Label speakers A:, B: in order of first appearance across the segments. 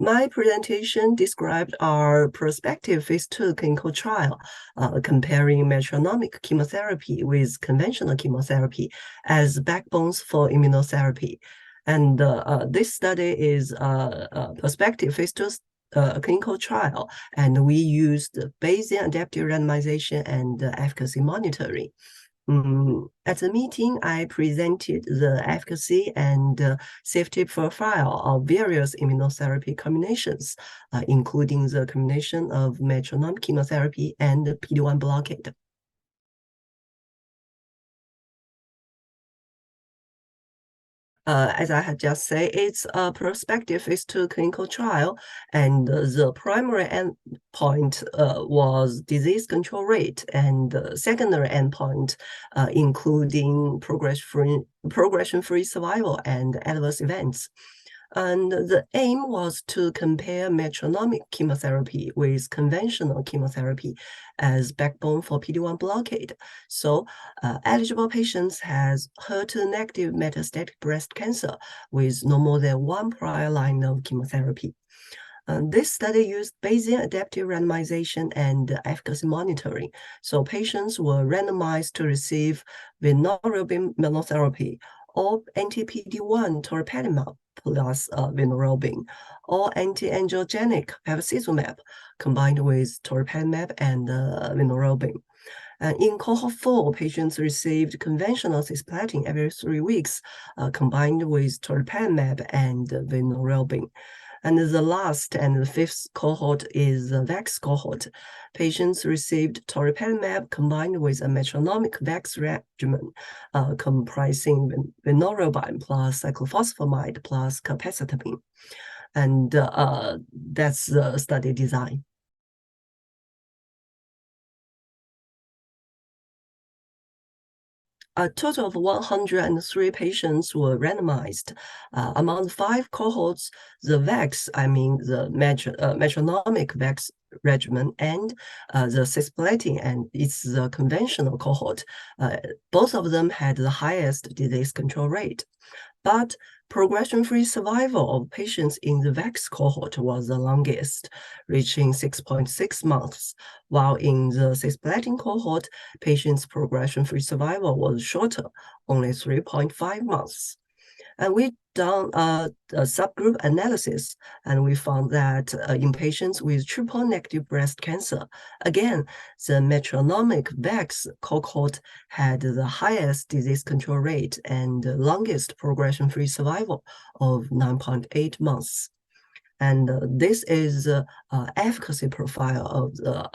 A: My presentation described our prospective phase 2 clinical trial comparing metronomic chemotherapy with conventional chemotherapy as backbones for immunotherapy. And this study is a prospective phase 2 clinical trial, and we used Bayesian adaptive randomization and efficacy monitoring. At the meeting, I presented the efficacy and safety profile of various immunotherapy combinations, including the combination of metronomic chemotherapy and PD-1 blockade. As I had just said, it's a prospective phase 2 clinical trial, and the primary endpoint was disease control rate, and secondary endpoint including progression-free survival and adverse events. And the aim was to compare metronomic chemotherapy with conventional chemotherapy as backbone for PD-1 blockade. So eligible patients has HER2-negative metastatic breast cancer with no more than one prior line of chemotherapy. This study used Bayesian adaptive randomization and efficacy monitoring. So patients were randomized to receive vinorelbine monotherapy or anti-PD-1 Toripalimab plus vinorelbine, or anti-angiogenic bevacizumab combined with toripalimab and vinorelbine. In cohort 4, patients received conventional cisplatin every 3 weeks, combined with toripalimab and vinorelbine. And the last and the fifth cohort is the VAX cohort. Patients received toripalimab combined with a metronomic VAX regimen, comprising vinorelbine plus cyclophosphamide plus capecitabine. And that's the study design. A total of 103 patients were randomized. Among the 5 cohorts, the VAX, the metronomic VAX regimen, and the cisplatin, and it's the conventional cohort. Both of them had the highest disease control rate. But progression-free survival of patients in the VAX cohort was the longest, reaching 6.6 months, while in the cisplatin cohort, patients' progression-free survival was shorter, only 3.5 months. And we done a subgroup analysis, and we found that in patients with triple-negative breast cancer, again, the metronomic VAX cohort had the highest disease control rate and the longest progression-free survival of 9.8 months. And this is the efficacy profile of the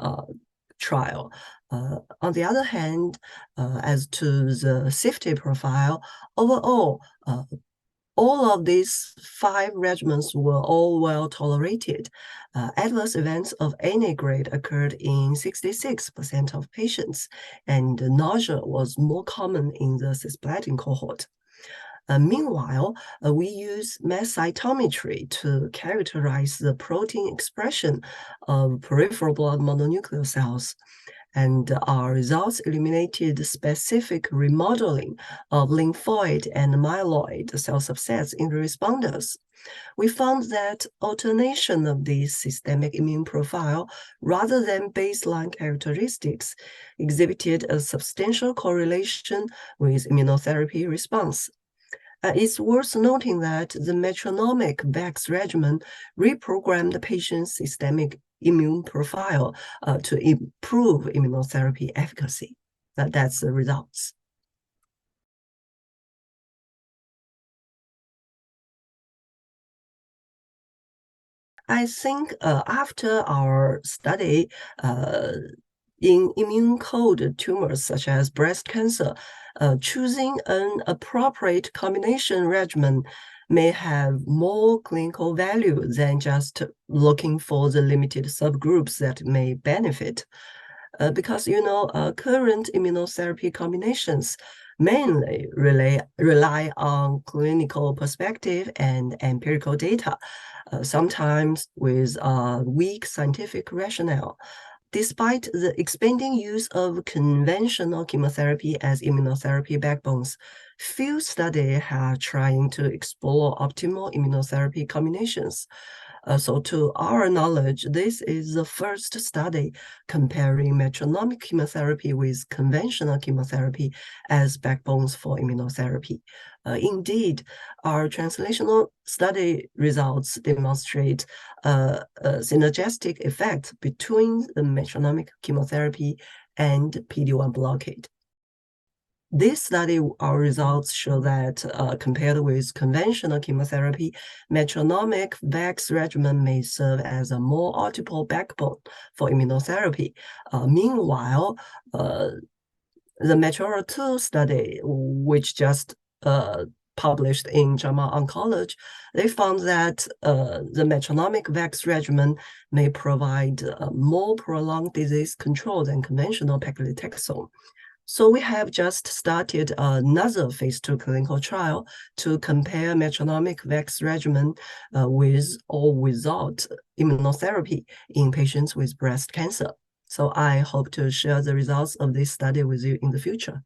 A: trial. On the other hand, as to the safety profile, overall, all of these 5 regimens were all well tolerated. Adverse events of any grade occurred in 66% of patients, and nausea was more common in the cisplatin cohort. Meanwhile, we use mass cytometry to characterize the protein expression of peripheral blood mononuclear cells. And our results eliminated specific remodeling of lymphoid and myeloid cell subsets in the responders. We found that alternation of this systemic immune profile rather than baseline characteristics exhibited a substantial correlation with immunotherapy response. It's worth noting that the metronomic VAX regimen reprogrammed the patient's systemic immune profile to improve immunotherapy efficacy. That's the results. I think after our study in immune cold tumors such as breast cancer, choosing an appropriate combination regimen may have more clinical value than just looking for the limited subgroups that may benefit. Because, current immunotherapy combinations mainly rely on clinical perspective and empirical data, sometimes with weak scientific rationale. Despite the expanding use of conventional chemotherapy as immunotherapy backbones, few studies are trying to explore optimal immunotherapy combinations. So to our knowledge, this is the first study comparing metronomic chemotherapy with conventional chemotherapy as backbones for immunotherapy. Indeed, our translational study results demonstrate a synergistic effect between the metronomic chemotherapy and PD-1 blockade. This study, our results show that compared with conventional chemotherapy, metronomic VAX regimen may serve as a more optimal backbone for immunotherapy. Meanwhile, the METEOR-2 study, which just published in JAMA Oncology, they found that the metronomic VAX regimen may provide more prolonged disease control than conventional paclitaxel. So we have just started another phase 2 clinical trial to compare metronomic VAX regimen with or without immunotherapy in patients with breast cancer. So I hope to share the results of this study with you in the future.